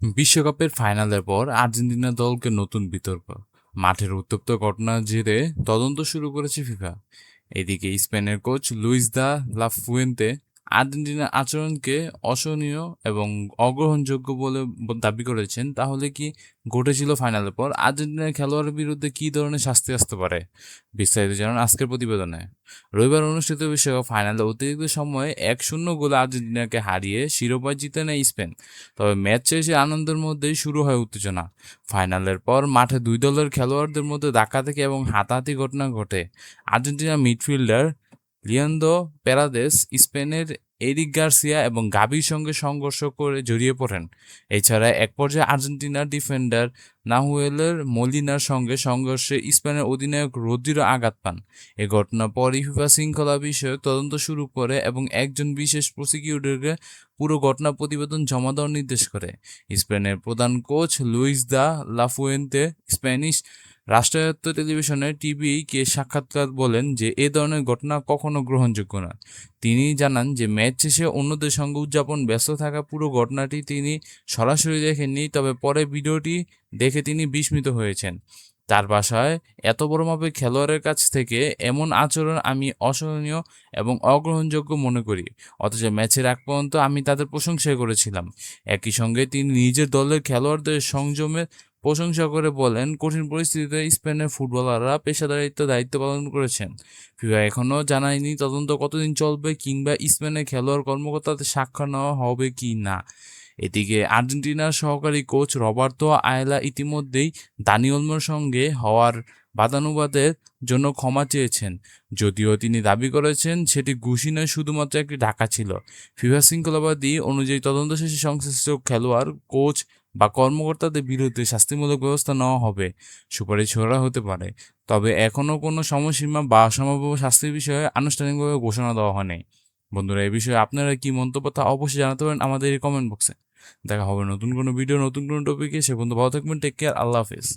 বিশ্বকাপের ফাইনালের পর আর্জেন্টিনা দলকে নতুন বিতর্ক। মাঠের উত্তপ্ত ঘটনার জেরে তদন্ত শুরু করেছে ফিফা। এদিকে স্পেনের কোচ লুইস দা লা ফুয়েন্তে আর্জেন্টিনার আচরণকে অসহনীয় এবং অগ্রহণযোগ্য বলে দাবি করেছেন। তাহলে কি ঘটেছিল ফাইনালের পর আর্জেন্টিনার খেলোয়াড়ের বিরুদ্ধে কী ধরনের শাস্তি আসতে পারে? বিস্তারিত জানান আজকের প্রতিবেদনে। রবিবার অনুষ্ঠিত বিশ্বকাপ ফাইনালে অতিরিক্ত সময়ে 1-0 গোলে আর্জেন্টিনাকে হারিয়ে শিরোপা জিতে নেয় স্পেন। তবে ম্যাচ শেষে আনন্দের মধ্যেই শুরু হয় উত্তেজনা। ফাইনালের পর মাঠে দুই দলের খেলোয়াড়দের মধ্যে ধাক্কাধাক্কি এবং হাতাহাতি ঘটনা ঘটে। আর্জেন্টিনা মিডফিল্ডার লিয়ান্দ্রো পেরাদেস স্পেনের এরিক গার্সিয়া এবং গাভির সঙ্গে সংঘর্ষ করে জড়িয়ে পড়েন। এছাড়া এক পর্যায়ে আর্জেন্টিনার ডিফেন্ডার নাহুয়েলের মলিনার সঙ্গে সংঘর্ষে স্পেনের অধিনায়ক রদ্রিগো আঘাত পান। এ ঘটনার পরই ফিফা শৃঙ্খলা বিষয়ক তদন্ত শুরু করে এবং একজন বিশেষ প্রসিকিউটরকে পুরো ঘটনা প্রতিবেদন জমা দেওয়ার নির্দেশ করে। স্পেনের প্রধান কোচ লুইস দা লাফুয়েন্তে স্প্যানিশ রাষ্ট্রায়ত্ত টেলিভিশনের টিভি-কে সাক্ষাৎকার বলেন যে এ ধরনের ঘটনা কখনো গ্রহণযোগ্য নয়। তিনি জানান যে ম্যাচ শেষে অন্যদের সঙ্গে উদযাপন ব্যস্ত থাকা পুরো ঘটনাটি তিনি সরাসরি দেখেননি, তবে পরে ভিডিওটি দেখে তিনি বিস্মিত হয়েছেন। তার ভাষায়, এত বড় মাপের খেলোয়াড়ের কাছ থেকে এমন আচরণ আমি অসহনীয় এবং অগ্রহণযোগ্য মনে করি। অথচ ম্যাচের আগ পর্যন্ত আমি তাদের প্রশংসাই করেছিলাম। একই সঙ্গে তিনি নিজের দলের খেলোয়াড়দের সংযমের প্রশংসা করে বলেন, কঠিন পরিস্থিতিতে স্পেনের ফুটবলাররা পেশাদারিত্ব দায়িত্ব পালন করেছেন। ফিফা এখনও জানায়নি তদন্ত কতদিন চলবে কিংবা স্পেনের খেলোয়াড় কর্মকর্তাদের সাক্ষ্য নেওয়া হবে কি না। এদিকে আর্জেন্টিনার সহকারী কোচ রবার্তো আয়েলা ইতিমধ্যেই দানি ওলমোর সঙ্গে হওয়ার বাদানুবাদের জন্য ক্ষমা চেয়েছেন, যদিও তিনি দাবি করেছেন সেটি ঘুষি নয়, শুধুমাত্র একটি ঢাকা ছিল। ফিফা শৃঙ্খলাবাদী অনুযায়ী তদন্ত শেষে সংশ্লিষ্ট খেলোয়াড়, কোচ বা কর্মকর্তাদের বিরুদ্ধে শাস্তিমূলক ব্যবস্থা নেওয়া হবে। সুপারিশ করা হতে পারে, তবে এখনও কোনো সময়সীমা বা সম্ভাব্য শাস্তির বিষয়ে আনুষ্ঠানিকভাবে ঘোষণা দেওয়া হয়নি। বন্ধুরা, এই বিষয়ে আপনারা কি মন্তব্য তা অবশ্যই জানাতে পারেন আমাদের এই কমেন্ট বক্সে। দেখা হবে নতুন কোনো ভিডিও, নতুন কোনো টপিকে। সে পর্যন্ত ভালো থাকবেন। Take care. আল্লাহ হাফেজ।